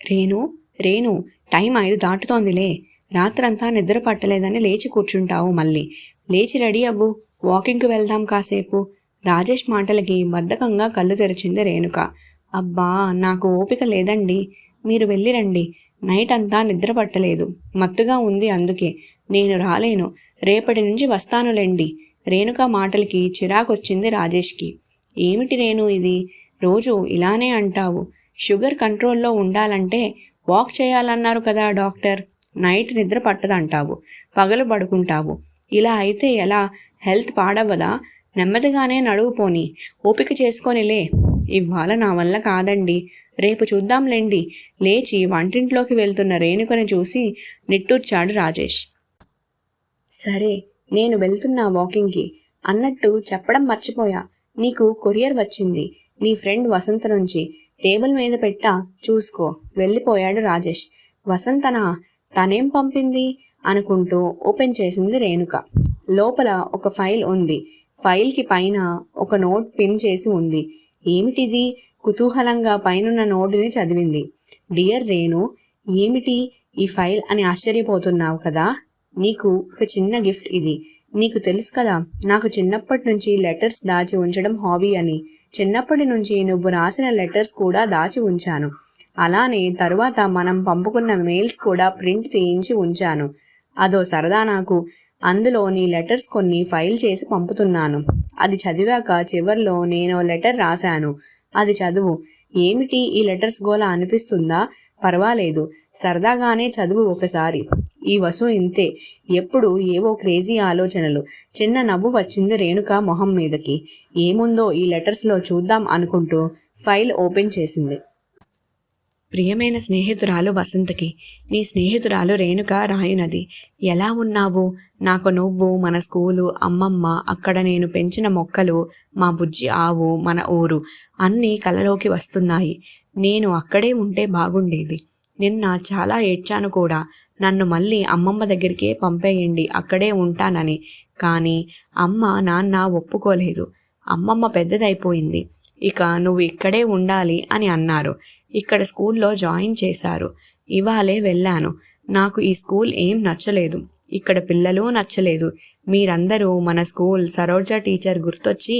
Renu, Renu, time 5 దాటుతోందిలే. రాత్రంతా నిద్ర పట్టలేదని లేచి కూర్చుంటావు మళ్ళీ. లేచి రెడీ అవ్వు, వాకింగ్కి వెళ్దాం కాసేపు. రాజేష్ మాటలకి బద్ధకంగా కళ్ళు తెరిచింది రేణుక. అబ్బా, నాకు ఓపిక లేదండి, మీరు వెళ్ళిరండి. నైట్ అంతా నిద్ర పట్టలేదు, మత్తుగా ఉంది, అందుకే నేను రాలేను. రేపటి నుంచి వస్తానులేండి. రేణుక మాటలకి చిరాకొచ్చింది రాజేష్కి. ఏమిటి రేణు ఇది, రోజు ఇలానే అంటావు? షుగర్ కంట్రోల్లో ఉండాలంటే వాక్ చేయాలన్నారు కదా డాక్టర్. నైట్ నిద్ర పట్టదంటావు, పగలు పడుకుంటావు. ఇలా అయితే ఎలా? హెల్త్ పాడవ్వదా? నెమ్మదిగానే నడువు పోని, ఓపిక చేసుకొనిలే. ఇవాళ నా వల్ల కాదండి, రేపు చూద్దాంలేండి. లేచి వంటింట్లోకి వెళ్తున్న రేణుకని చూసి నిట్టూర్చాడు రాజేష్. సరే, నేను వెళ్తున్నా వాకింగ్కి. అన్నట్టు చెప్పడం మర్చిపోయా, నీకు కొరియర్ వచ్చింది నీ ఫ్రెండ్ వసంత నుంచి. టేబుల్ మీద పెట్టా, చూసుకో. వెళ్ళిపోయాడు రాజేష్. వసంతనా? తనేం పంపింది అనుకుంటూ ఓపెన్ చేసింది రేణుక. లోపల ఒక ఫైల్ ఉంది. ఫైల్కి పైన ఒక నోట్ పిన్ చేసి ఉంది. ఏమిటిది? కుతూహలంగా పైనున్న నోటుని చదివింది. డియర్ రేణు, ఏమిటి ఈ ఫైల్ అని ఆశ్చర్యపోతున్నావు కదా? నీకు ఒక చిన్న గిఫ్ట్ ఇది. నీకు తెలుసు కదా, నాకు చిన్నప్పటి నుంచి లెటర్స్ దాచి ఉంచడం హాబీ అని. చిన్నప్పటి నుంచి నువ్వు రాసిన లెటర్స్ కూడా దాచి ఉంచాను. అలానే తరువాత మనం పంపుకున్న మెయిల్స్ కూడా ప్రింట్ తీయించి ఉంచాను. అదో సరదా నాకు. అందులో నీ లెటర్స్ కొన్ని ఫైల్ చేసి పంపుతున్నాను. అది చదివాక చివర్లో నేను లెటర్ రాశాను, అది చదువు. ఏమిటి ఈ లెటర్స్ గోల అనిపిస్తుందా? పర్వాలేదు, సరదాగానే చదువు ఒకసారి. ఈ వసు ఇంతే, ఎప్పుడు ఏవో క్రేజీ ఆలోచనలు. చిన్న నవ్వు వచ్చింది రేణుక మొహం మీదకి. ఏముందో ఈ లెటర్స్లో చూద్దాం అనుకుంటూ ఫైల్ ఓపెన్ చేసింది. ప్రియమైన స్నేహితురాలు వసంతకి, నీ స్నేహితురాలు రేణుక రాయునది. ఎలా ఉన్నావు? నాకు నువ్వు, మన స్కూలు, అమ్మమ్మ, అక్కడ నేను పెంచిన మొక్కలు, మా బుజ్జి ఆవు, మన ఊరు అన్నీ కలలోకి వస్తున్నాయి. నేను అక్కడే ఉంటే బాగుండేది. నిన్న చాలా ఏడ్చాను కూడా, నన్ను మళ్ళీ అమ్మమ్మ దగ్గరికే పంపేయండి, అక్కడే ఉంటానని. కానీ అమ్మ నాన్న ఒప్పుకోలేదు. అమ్మమ్మ పెద్దదైపోయింది, ఇక నువ్వు ఇక్కడే ఉండాలి అని అన్నారు. ఇక్కడ స్కూల్లో జాయిన్ చేశారు. ఇవాళే వెళ్ళాను. నాకు ఈ స్కూల్ ఏం నచ్చలేదు, ఇక్కడ పిల్లలు నచ్చలేదు. మీరందరూ, మన స్కూల్ సరోజ టీచర్ గుర్తొచ్చి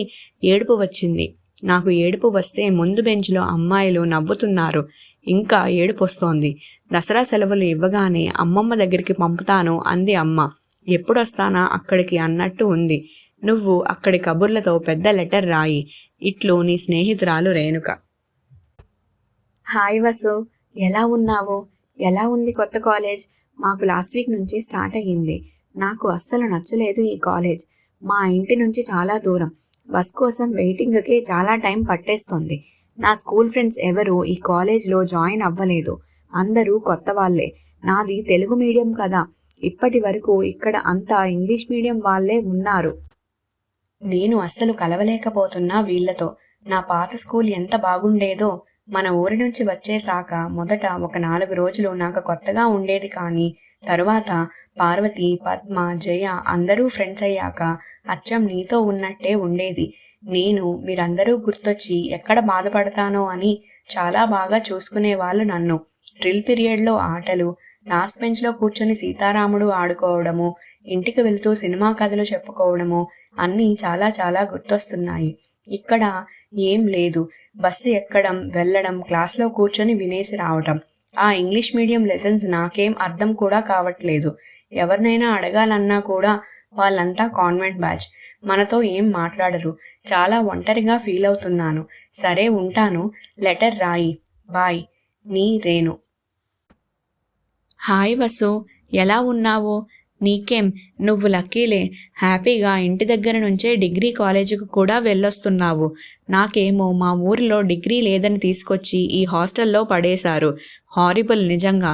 ఏడుపు వచ్చింది. నాకు ఏడుపు వస్తే ముందు బెంచ్లో అమ్మాయిలు నవ్వుతున్నారు, ఇంకా ఏడుపు వస్తోంది. దసరా సెలవులు ఇవ్వగానే అమ్మమ్మ దగ్గరికి పంపుతాను అంది అమ్మ. ఎప్పుడొస్తానా అక్కడికి అన్నట్టు ఉంది. నువ్వు అక్కడి కబుర్లతో పెద్ద లెటర్ రాయి. ఇట్లు నీ స్నేహితురాలు రేణుక. హాయ్ వసు, ఎలా ఉన్నావు? ఎలా ఉంది కొత్త కాలేజ్? మాకు లాస్ట్ వీక్ నుంచి స్టార్ట్ అయ్యింది. నాకు అస్సలు నచ్చలేదు ఈ కాలేజ్. మా ఇంటి నుంచి చాలా దూరం. బస్ కోసం వెయిటింగ్కి చాలా టైం పట్టేస్తుంది. నా స్కూల్ ఫ్రెండ్స్ ఎవరు ఈ కాలేజ్లో జాయిన్ అవ్వలేదు. అందరూ కొత్త వాళ్ళే. నాది తెలుగు మీడియం కదా, ఇప్పటి వరకు ఇక్కడ అంతా ఇంగ్లీష్ మీడియం వాళ్ళే ఉన్నారు. నేను అస్సలు కలవలేకపోతున్నా వీళ్ళతో. నా పాత స్కూల్ ఎంత బాగుండేదో. మన ఊరి నుంచి వచ్చేసాక మొదట ఒక 4 రోజులు నాకు కొత్తగా ఉండేది, కానీ తరువాత పార్వతి, పద్మ, జయ అందరూ ఫ్రెండ్స్ అయ్యాక అచ్చం నీతో ఉన్నట్టే ఉండేది. మీరందరూ గుర్తొచ్చి ఎక్కడ బాధపడతానో అని చాలా బాగా చూసుకునేవాళ్ళు నన్ను. డ్రిల్ పీరియడ్లో ఆటలు, లాస్ట్ బెంచ్లో కూర్చొని సీతారాముడు ఆడుకోవడము, ఇంటికి వెళ్తూ సినిమా కథలు చెప్పుకోవడము అన్నీ చాలా చాలా గుర్తొస్తున్నాయి. ఇక్కడ ఏం లేదు. బస్సు ఎక్కడం, వెళ్ళడం, క్లాస్లో కూర్చొని వినేసి రావటం. ఆ ఇంగ్లీష్ మీడియం లెసన్స్ నాకేం అర్థం కూడా కావట్లేదు. ఎవరినైనా అడగాలన్నా కూడా వాళ్ళంతా కాన్వెంట్ బ్యాచ్, మనతో ఏం మాట్లాడరు. చాలా ఒంటరిగా ఫీల్ అవుతున్నాను. సరే ఉంటాను, లెటర్ రాయి. బాయ్, నీ రేణు. హాయ్ వసు, ఎలా ఉన్నావు? నీకేం, నువ్వు లక్కీలే, హ్యాపీగా ఇంటి దగ్గర నుంచే డిగ్రీ కాలేజీకి కూడా వెళ్ళొస్తున్నావు. నాకేమో మా ఊరిలో డిగ్రీ లేదని తీసుకొచ్చి ఈ హాస్టల్లో పడేశారు. హారిబుల్ నిజంగా.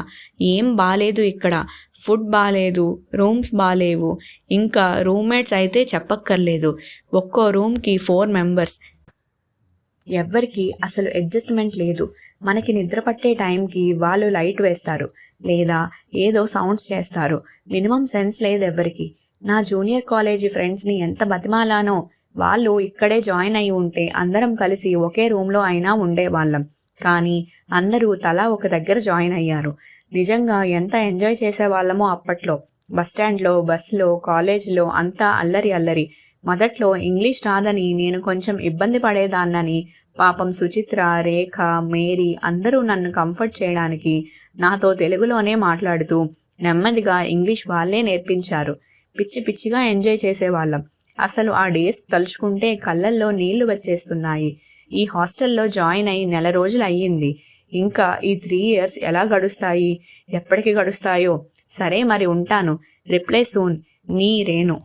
ఏం బాలేదు ఇక్కడ. ఫుడ్ బాలేదు, రూమ్స్ బాలేవు, ఇంకా రూమ్మేట్స్ అయితే చెప్పక్కర్లేదు. ఒక్కో రూమ్కి 4 మెంబర్స్. ఎవ్వరికి అసలు అడ్జస్ట్మెంట్ లేదు. మనకి నిద్ర పట్టే టైంకి వాళ్ళు లైట్ వేస్తారు, లేదా ఏదో సౌండ్స్ చేస్తారు. మినిమం సెన్స్ లేదు ఎవ్వరికి. నా జూనియర్ కాలేజీ ఫ్రెండ్స్ని ఎంత బతిమాలానో. వాళ్ళు ఇక్కడే జాయిన్ అయి ఉంటే అందరం కలిసి ఒకే రూమ్లో అయినా ఉండేవాళ్ళం. కానీ అందరూ తలా ఒక దగ్గర జాయిన్ అయ్యారు. నిజంగా ఎంత ఎంజాయ్ చేసేవాళ్ళమో అప్పట్లో. బస్టాండ్లో, బస్సులో, కాలేజీలో అంతా అల్లరి అల్లరి. మొదట్లో ఇంగ్లీష్ రాదని నేను కొంచెం ఇబ్బంది పడేదాన్నని పాపం సుచిత్ర, రేఖ, మేరీ అందరూ నన్ను కంఫర్ట్ చేయడానికి నాతో తెలుగులోనే మాట్లాడుతూ నెమ్మదిగా ఇంగ్లీష్ వాళ్ళే నేర్పించారు. పిచ్చి పిచ్చిగా ఎంజాయ్ చేసేవాళ్ళం. అసలు ఆ డేస్ తలుచుకుంటే కళ్ళల్లో నీళ్లు వచ్చేస్తున్నాయి. ఈ హాస్టల్లో జాయిన్ అయి నెల రోజులు అయ్యింది. ఇంకా ఈ 3 years ఎలా గడుస్తాయి, ఎప్పటికి గడుస్తాయో. సరే మరి ఉంటాను. Reply soon. నీ రేణు.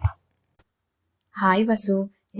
హాయ్ వసు,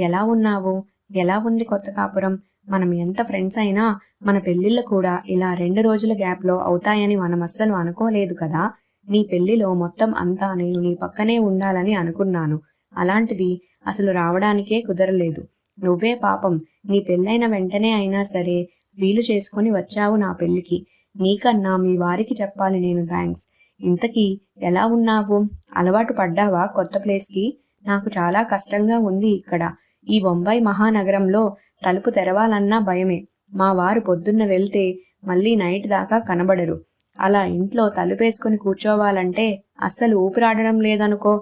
ఎలా ఉన్నావు? ఎలా ఉంది కొత్త కాపురం? మనం ఎంత ఫ్రెండ్స్ అయినా మన పెళ్ళిళ్ళు కూడా ఇలా 2 రోజుల గ్యాప్లో అవుతాయని మనం అస్సలు అనుకోలేదు కదా. నీ పెళ్లిలో మొత్తం అంతా నేను నీ పక్కనే ఉండాలని అనుకున్నాను. అలాంటిది అసలు రావడానికే కుదరలేదు. నువ్వే పాపం నీ పెళ్ళైన వెంటనే అయినా సరే వీలు చేసుకొని వచ్చావు నా పెళ్ళికి. నీకన్నా మీ వారికి చెప్పాలి నేను థ్యాంక్స్. ఇంతకీ ఎలా ఉన్నావు? అలవాటు పడ్డావా కొత్త ప్లేస్కి? నాకు చాలా కష్టంగా ఉంది ఇక్కడ. ఈ బొంబాయి మహానగరంలో తలుపు తెరవాలన్నా భయమే. మా వారు పొద్దున్న వెళ్తే మళ్ళీ నైట్ దాకా కనబడరు. అలా ఇంట్లో తలుపేసుకుని కూర్చోవాలంటే అస్సలు ఊపిరాడడం లేదనుకో.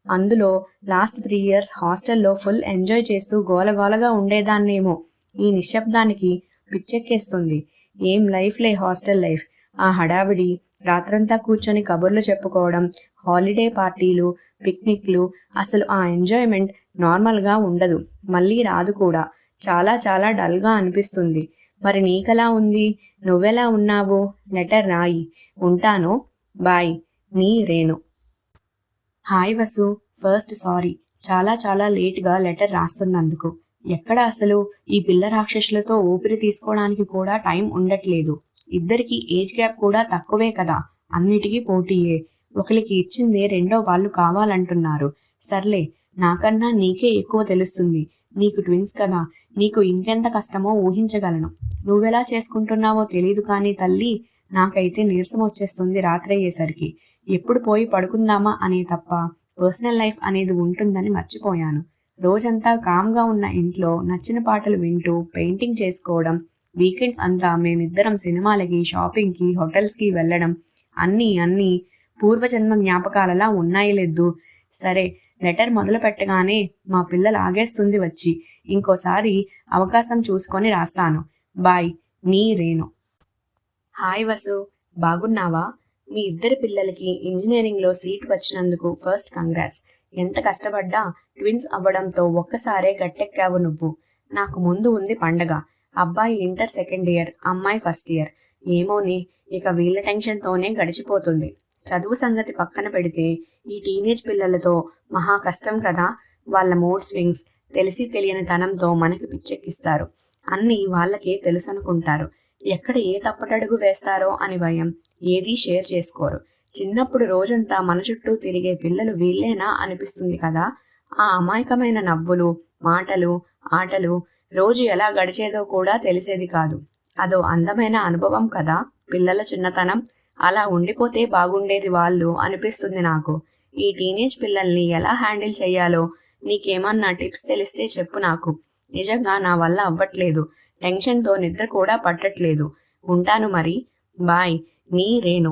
అందులో లాస్ట్ 3 years హాస్టల్లో ఫుల్ ఎంజాయ్ చేస్తూ గోలగోలగా ఉండేదాన్నేమో. ఈ నిశ్శబ్దానికి పిచ్చెక్కేస్తుంది. ఏం లైఫ్లే హాస్టల్ లైఫ్. ఆ హడావిడి, రాత్రంతా కూర్చొని కబుర్లు చెప్పుకోవడం, హాలిడే పార్టీలు, పిక్నిక్లు, అసలు ఆ ఎంజాయ్మెంట్ నార్మల్గా ఉండదు. మళ్ళీ రాదు కూడా. చాలా చాలా డల్గా అనిపిస్తుంది. మరి నీకలా ఉంది? నువ్వెలా ఉన్నావు? లెటర్ రాయి. ఉంటాను. బాయ్. నీ Renu. Hi Vasu, first sorry చాలా చాలా లేట్గా లెటర్ రాస్తున్నందుకు. ఎక్కడ అసలు ఈ పిల్ల రాక్షసులతో ఊపిరి తీసుకోవడానికి కూడా టైం ఉండట్లేదు. ఇద్దరికి ఏజ్ గ్యాప్ కూడా తక్కువే కదా. అన్నిటికీ పోటీయే. ఒకరికి ఇచ్చిందే రెండో వాళ్ళు కావాలంటున్నారు. సర్లే, నాకన్నా నీకే ఎక్కువ తెలుస్తుంది. నీకు ట్విన్స్ కదా, నీకు ఇంకెంత కష్టమో ఊహించగలను. నువ్వెలా చేసుకుంటున్నావో తెలీదు కానీ తల్లి, నాకైతే నీరసం వచ్చేస్తుంది రాత్రయ్యేసరికి. ఎప్పుడు పోయి పడుకుందామా అనే తప్ప పర్సనల్ లైఫ్ అనేది ఉంటుందని మర్చిపోయాను. రోజంతా కామ్గా ఉన్న ఇంట్లో నచ్చిన పాటలు వింటూ పెయింటింగ్ చేసుకోవడం, వీకెండ్స్ అంతా మేమిద్దరం సినిమాలకి, షాపింగ్కి, హోటల్స్కి వెళ్ళడం, అన్నీ పూర్వజన్మ జ్ఞాపకాలలా ఉన్నాయి లేదు. సరే, లెటర్ మొదలు పెట్టగానే మా పిల్లలు ఆగేస్తుంది వచ్చి. ఇంకోసారి అవకాశం చూసుకొని రాస్తాను. బాయ్. నీ రేణు. హాయ్ వసు, బాగున్నావా? మీ ఇద్దరి పిల్లలకి ఇంజనీరింగ్లో సీట్ వచ్చినందుకు ఫస్ట్ కంగ్రాట్స్. ఎంత కష్టపడ్డా ట్విన్స్ అవ్వడంతో ఒక్కసారే గట్టెక్కావు నువ్వు. నాకు ముందు ఉంది పండగ. అబ్బాయి ఇంటర్ 2nd year, అమ్మాయి 1st year. ఏమోని, ఇక వీళ్ళ టెన్షన్తోనే గడిచిపోతుంది. చదువు సంగతి పక్కన పెడితే ఈ టీనేజ్ పిల్లలతో మహా కష్టం కదా. వాళ్ళ మూడ్ స్వింగ్స్, తెలిసి తెలియని తనంతో మనకి పిచ్చెక్కిస్తారు. అన్నీ వాళ్ళకే తెలుసు అనుకుంటారు. ఎక్కడ ఏ తప్పటడుగు వేస్తారో అని భయం. ఏదీ షేర్ చేసుకోరు. చిన్నప్పుడు రోజంతా మన చుట్టూ తిరిగే పిల్లలు వీళ్ళేనా అనిపిస్తుంది కదా. ఆ అమాయకమైన నవ్వులు, మాటలు, ఆటలు రోజు ఎలా గడిచేదో కూడా తెలిసేది కాదు. అదో అందమైన అనుభవం కదా పిల్లల చిన్నతనం. అలా ఉండిపోతే బాగుండేది వాళ్ళు అనిపిస్తుంది నాకు. ఈ టీనేజ్ పిల్లల్ని ఎలా హ్యాండిల్ చెయ్యాలో నీకేమన్నా టిప్స్ తెలిస్తే చెప్పు నాకు. నిజంగా నా వల్ల అవ్వట్లేదు. టెన్షన్తో నిద్ర కూడా పట్టట్లేదు. ఉంటాను మరి. బాయ్. నీ Renu.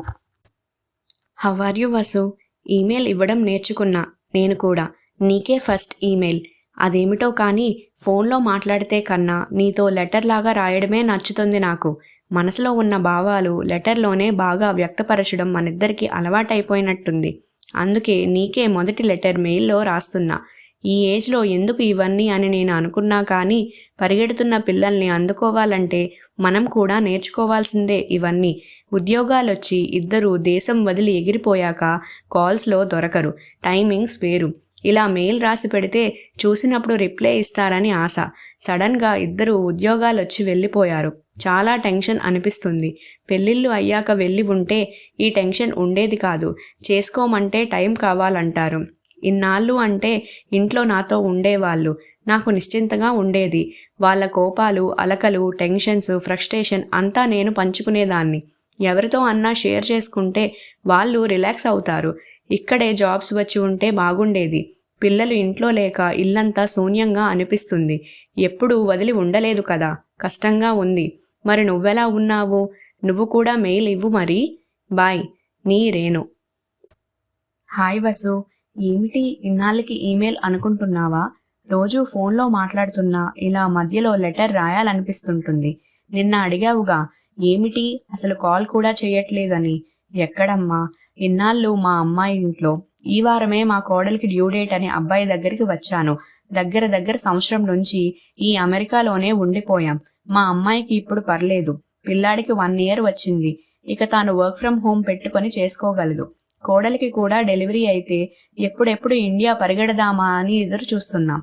How are you Vasu? Email ఇవ్వడం నేర్చుకున్నా నేను కూడా. నీకే ఫస్ట్ ఈమెయిల్. అదేమిటో కానీ ఫోన్లో మాట్లాడితే కన్నా నీతో లెటర్ లాగా రాయడమే నచ్చుతుంది నాకు. మనసులో ఉన్న భావాలు లెటర్లోనే బాగా వ్యక్తపరచడం మనిద్దరికీ అలవాటైపోయినట్టుంది. అందుకే నీకే మొదటి లెటర్ మెయిల్లో రాస్తున్నా. ఈ ఏజ్లో ఎందుకు ఇవన్నీ అని నేను అనుకున్నా కానీ పరిగెడుతున్న పిల్లల్ని అందుకోవాలంటే మనం కూడా నేర్చుకోవాల్సిందే ఇవన్నీ. ఉద్యోగాలొచ్చి ఇద్దరు దేశం వదిలి ఎగిరిపోయాక కాల్స్లో దొరకరు. టైమింగ్స్ వేరు. ఇలా మెయిల్ రాసి పెడితే చూసినప్పుడు రిప్లై ఇస్తారని ఆశ. సడన్గా ఇద్దరు ఉద్యోగాలొచ్చి వెళ్ళిపోయారు. చాలా టెన్షన్ అనిపిస్తుంది. పెళ్ళిళ్ళు అయ్యాక వెళ్ళి ఉంటే ఈ టెన్షన్ ఉండేది కాదు. చేసుకోమంటే టైం కావాలంటారు. ఇన్నాళ్ళు అంటే ఇంట్లో నాతో ఉండేవాళ్ళు. నాకు నిశ్చింతగా ఉండేది. వాళ్ళ కోపాలు, అలకలు, టెన్షన్స్, ఫ్రస్ట్రేషన్ అంతా నేను పంచుకునేదాన్ని. ఎవరితో అన్నా షేర్ చేసుకుంటే వాళ్ళు రిలాక్స్ అవుతారు. ఇక్కడే జాబ్స్ వచ్చి ఉంటే బాగుండేది. పిల్లలు ఇంట్లో లేక ఇల్లంతా శూన్యంగా అనిపిస్తుంది. ఎప్పుడూ వదిలి ఉండలేదు కదా. కష్టంగా ఉంది. మరి నువ్వెలా ఉన్నావు? నువ్వు కూడా మెయిల్ ఇవ్వు మరి. బాయ్, నీ రేణు. హాయ్ వసు, ఏమిటి ఇన్నాళ్ళకి ఈమెయిల్ అనుకుంటున్నావా? రోజు ఫోన్లో మాట్లాడుతున్నా ఇలా మధ్యలో లెటర్ రాయాలనిపిస్తుంటుంది. నిన్న అడిగావుగా, ఏమిటి అసలు కాల్ కూడా చేయట్లేదని. ఎక్కడమ్మా, ఇన్నాళ్ళు మా అమ్మాయి ఇంట్లో. ఈ వారమే మా కోడలికి డ్యూ డేట్ అని అబ్బాయి దగ్గరికి వచ్చాను. దగ్గర సంవత్సరం నుంచి ఈ అమెరికాలోనే ఉండిపోయాం. మా అమ్మాయికి ఇప్పుడు పర్లేదు, పిల్లాడికి 1 ఇయర్ వచ్చింది. ఇక తాను వర్క్ ఫ్రమ్ హోమ్ పెట్టుకొని చేసుకోగలదు. కోడలికి కూడా డెలివరీ అయితే ఎప్పుడెప్పుడు ఇండియా పరిగెడదామా అని ఎదురు చూస్తున్నాం.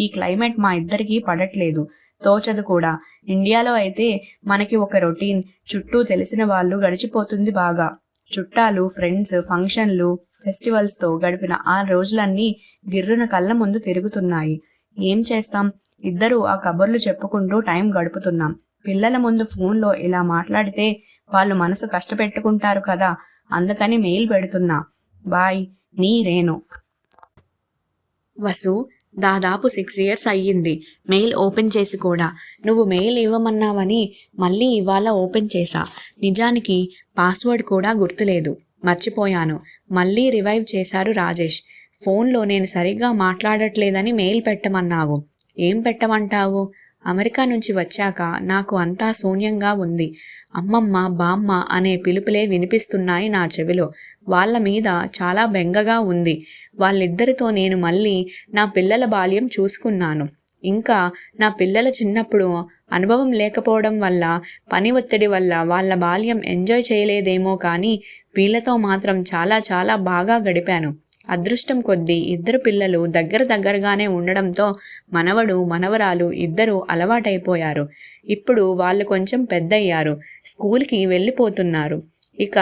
ఈ క్లైమేట్ మా ఇద్దరికీ పడట్లేదు, తోచదు కూడా. ఇండియాలో అయితే మనకి ఒక రొటీన్, చుట్టూ తెలిసిన వాళ్ళు, గడిచిపోతుంది బాగా. చుట్టాలు, ఫ్రెండ్స్, ఫంక్షన్లు, ఫెస్టివల్స్తో గడిపిన ఆ రోజులన్నీ గిర్రున కళ్ళ ముందు తిరుగుతున్నాయి. ఏం చేస్తాం, ఇద్దరూ ఆ కబుర్లు చెప్పుకుంటూ టైం గడుపుతున్నాం. పిల్లల ముందు ఫోన్లో ఇలా మాట్లాడితే వాళ్ళు మనసు కష్టపెట్టుకుంటారు కదా, అందుకని మెయిల్ పెడుతున్నా. బాయ్, నీ రేణు. వసు, దాదాపు 6 ఇయర్స్ అయ్యింది మెయిల్ ఓపెన్ చేసి కూడా. నువ్వు మెయిల్ ఇవ్వమన్నావని మళ్ళీ ఇవాళ ఓపెన్ చేశా. నిజానికి పాస్వర్డ్ కూడా గుర్తులేదు, మర్చిపోయాను. మళ్ళీ రివైవ్ చేశారు రాజేష్. ఫోన్లో నేను సరిగ్గా మాట్లాడట్లేదని మెయిల్ పెట్టమన్నావు. ఏం పెట్టమంటావు? అమెరికా నుంచి వచ్చాక నాకు అంతా శూన్యంగా ఉంది. అమ్మమ్మ, బామ్మ అనే పిలుపులే వినిపిస్తున్నాయి నా చెవిలో. వాళ్ళ మీద చాలా బెంగగా ఉంది. వాళ్ళిద్దరితో నేను మళ్ళీ నా పిల్లల బాల్యం చూసుకున్నాను. ఇంకా నా పిల్లల చిన్నప్పుడు అనుభవం లేకపోవడం వల్ల, పని ఒత్తిడి వల్ల వాళ్ళ బాల్యం ఎంజాయ్ చేయలేదేమో కానీ వీళ్ళతో మాత్రం చాలా చాలా బాగా గడిపాను. అదృష్టం కొద్దీ 2 పిల్లలు దగ్గరగానే ఉండడంతో మనవడు, మనవరాలు ఇద్దరూ అలవాటైపోయారు. ఇప్పుడు వాళ్ళు కొంచెం పెద్దయ్యారు, స్కూల్కి వెళ్ళిపోతున్నారు. ఇక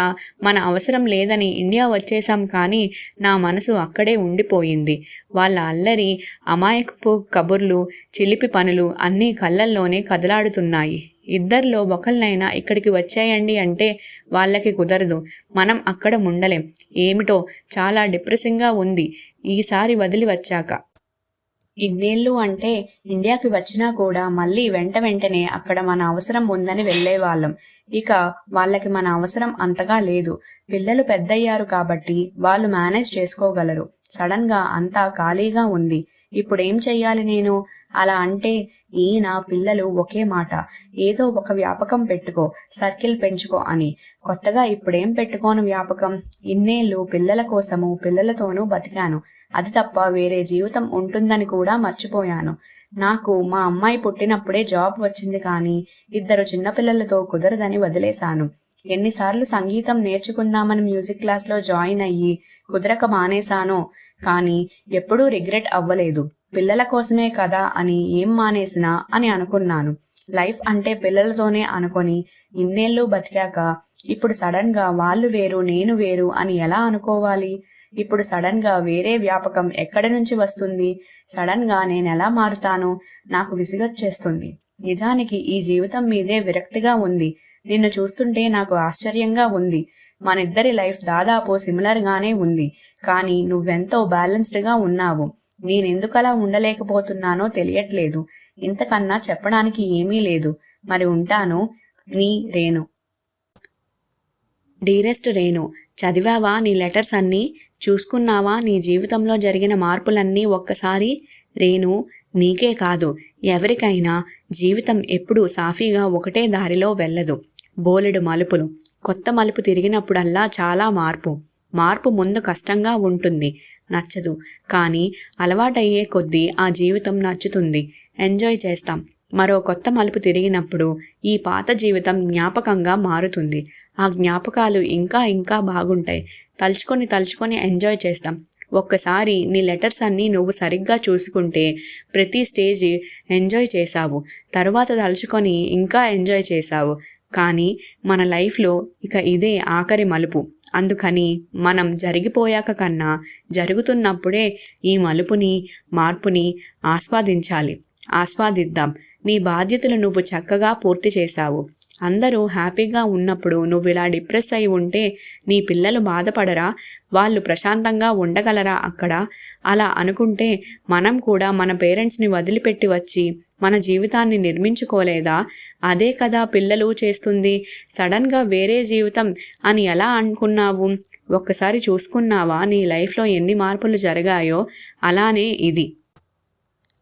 మన అవసరం లేదని ఇండియా వచ్చేసాం, కానీ నా మనసు అక్కడే ఉండిపోయింది. వాళ్ళ అల్లరి, అమాయకపు కబుర్లు, చిలిపి పనులు అన్నీ కళ్ళల్లోనే కదలాడుతున్నాయి. ఇద్దరిలో ఒకళ్ళనైనా ఇక్కడికి వచ్చేయండి అంటే వాళ్ళకి కుదరదు. మనం అక్కడ ఉండలేం. ఏమిటో చాలా డిప్రెసింగ్గా ఉంది ఈసారి వదిలి వచ్చాక. ఇన్నేళ్ళు అంటే ఇండియాకి వచ్చినా కూడా మళ్ళీ వెంటనే అక్కడ మన అవసరం ఉందని వెళ్ళేవాళ్ళం. ఇక వాళ్ళకి మన అవసరం అంతగా లేదు. పిల్లలు పెద్దయ్యారు కాబట్టి వాళ్ళు మేనేజ్ చేసుకోగలరు. సడన్గా అంతా ఖాళీగా ఉంది. ఇప్పుడేం చెయ్యాలి నేను? అలా అంటే ఈయన, పిల్లలు ఒకే మాట, ఏదో ఒక వ్యాపకం పెట్టుకో, సర్కిల్ పెంచుకో అని. కొత్తగా ఇప్పుడేం పెట్టుకోను వ్యాపకం? ఇన్నేళ్ళు పిల్లల కోసము, పిల్లలతోనూ బతికాను. అది తప్ప వేరే జీవితం ఉంటుందని కూడా మర్చిపోయాను. నాకు మా అమ్మాయి పుట్టినప్పుడే జాబ్ వచ్చింది, కానీ 2 చిన్నపిల్లలతో కుదరదని వదిలేశాను. ఎన్నిసార్లు సంగీతం నేర్చుకుందామని మ్యూజిక్ క్లాస్లో జాయిన్ అయ్యి కుదరక మానేశానో, కానీ ఎప్పుడూ రిగ్రెట్ అవ్వలేదు. పిల్లల కోసమే కదా అని ఏం మానేసినా అని అనుకున్నాను. లైఫ్ అంటే పిల్లలతోనే అనుకొని ఇన్నేళ్ళు బతికాక ఇప్పుడు సడన్గా వాళ్ళు వేరు, నేను వేరు అని ఎలా అనుకోవాలి? ఇప్పుడు సడన్గా వేరే వ్యాపకం ఎక్కడి నుంచి వస్తుంది? సడన్గా నేనెలా మారుతాను? నాకు విసిగొచ్చేస్తుంది. నిజానికి ఈ జీవితం మీదే విరక్తిగా ఉంది. నిన్ను చూస్తుంటే నాకు ఆశ్చర్యంగా ఉంది. మనిద్దరి లైఫ్ దాదాపు సిమిలర్గానే ఉంది, కానీ నువ్వెంతో బ్యాలెన్స్డ్గా ఉన్నావు. నేనెందుకలా ఉండలేకపోతున్నానో తెలియట్లేదు. ఇంతకన్నా చెప్పడానికి ఏమీ లేదు. మరి ఉంటాను, నీ రేణు. డీరెస్ట్ రేణు, చదివావా నీ లెటర్స్ అన్నీ? చూసుకున్నావా నీ జీవితంలో జరిగిన మార్పులన్నీ ఒక్కసారి? రేణు, నీకే కాదు, ఎవరికైనా జీవితం ఎప్పుడూ సాఫీగా ఒకటే దారిలో వెళ్ళదు. బోలెడు మలుపులు. కొత్త మలుపు తిరిగినప్పుడల్లా చాలా మార్పు ముందు కష్టంగా ఉంటుంది, నచ్చదు. కానీ అలవాటయ్యే కొద్దీ ఆ జీవితం నచ్చుతుంది, ఎంజాయ్ చేస్తాం. మరో కొత్త మలుపు తిరిగినప్పుడు ఈ పాత జీవితం జ్ఞాపకంగా మారుతుంది. ఆ జ్ఞాపకాలు ఇంకా బాగుంటాయి. తలుచుకొని ఎంజాయ్ చేస్తాం. ఒక్కసారి నీ లెటర్స్ అన్నీ నువ్వు సరిగ్గా చూసుకుంటే ప్రతి స్టేజ్ ఎంజాయ్ చేశావు. తర్వాత తలుచుకొని ఇంకా ఎంజాయ్ చేశావు. కానీ మన లైఫ్లో ఇక ఇదే ఆఖరి మలుపు. అందుకని మనం జరిగిపోయాక కన్నా జరుగుతున్నప్పుడే ఈ మలుపుని, మార్పుని ఆస్వాదిద్దాం. నీ బాధ్యతలు నువ్వు చక్కగా పూర్తి చేశావు. అందరూ హ్యాపీగా ఉన్నప్పుడు నువ్వు ఇలా డిప్రెస్ అయి ఉంటే నీ పిల్లలు బాధపడరా? వాళ్ళు ప్రశాంతంగా ఉండగలరా అక్కడ? అలా అనుకుంటే మనం కూడా మన పేరెంట్స్ని వదిలిపెట్టి వచ్చి మన జీవితాన్ని నిర్మించుకోలేదా? అదే కదా పిల్లలు చేస్తుంది. సడన్గా వేరే జీవితం అని ఎలా అనుకున్నావు? ఒక్కసారి చూసుకున్నావా నీ లైఫ్లో ఎన్ని మార్పులు జరిగాయో? అలానే ఇది.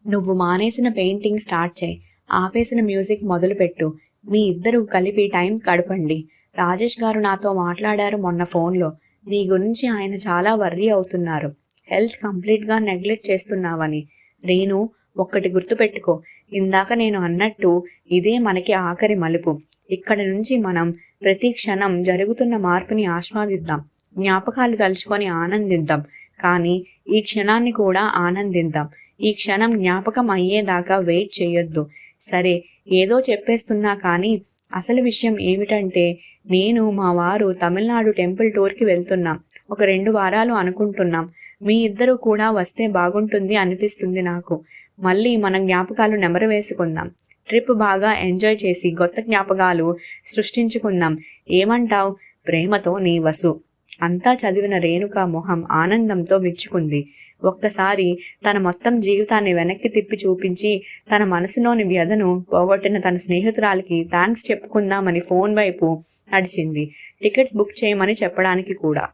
నువ్వు మానేసిన పెయింటింగ్ స్టార్ట్ చేయి, ఆపేసిన మ్యూజిక్ మొదలుపెట్టు. మీ ఇద్దరూ కలిపి టైం గడపండి. రాజేష్ గారు నాతో మాట్లాడారు మొన్న ఫోన్లో. నీ గురించి ఆయన చాలా వర్రీ అవుతున్నారు. హెల్త్ కంప్లీట్గా నెగ్లెక్ట్ చేస్తున్నావని. రేణు, ఒక్కటి గుర్తుపెట్టుకో, ఇందాక నేను అన్నట్టు ఇదే మనకి ఆఖరి మలుపు. ఇక్కడి నుంచి మనం ప్రతి క్షణం జరుగుతున్న మార్పుని ఆస్వాదిద్దాం, జ్ఞాపకాలు తలుచుకొని ఆనందిద్దాం. కానీ ఈ క్షణాన్ని కూడా ఆనందిద్దాం. ఈ క్షణం జ్ఞాపకం అయ్యేదాకా వెయిట్ చేయొద్దు. సరే, ఏదో చెప్పేస్తున్నా కానీ అసలు విషయం ఏమిటంటే, నేను మా వారు తమిళనాడు టెంపుల్ టూర్కి వెళ్తున్నాం. ఒక 2 వారాలు అనుకుంటున్నాం. మీ ఇద్దరు కూడా వస్తే బాగుంటుంది అనిపిస్తుంది నాకు. మళ్ళీ మన జ్ఞాపకాలు నెమరు వేసుకుందాం. ట్రిప్ బాగా ఎంజాయ్ చేసి కొత్త జ్ఞాపకాలు సృష్టించుకుందాం. ఏమంటావ్? ప్రేమతో నీ వసు. అంతా చదివిన రేణుక మొహం ఆనందంతో విచ్చుకుంది. ఒక్కసారి తన మొత్తం జీవితాన్ని వెనక్కి తిప్పి చూపించి తన మనసులోని వ్యధను పోగొట్టిన తన స్నేహితురాలికి థ్యాంక్స్ చెప్పుకుందామని ఫోన్ వైపు నడిచింది. టికెట్స్ బుక్ చేయమని చెప్పడానికి కూడా.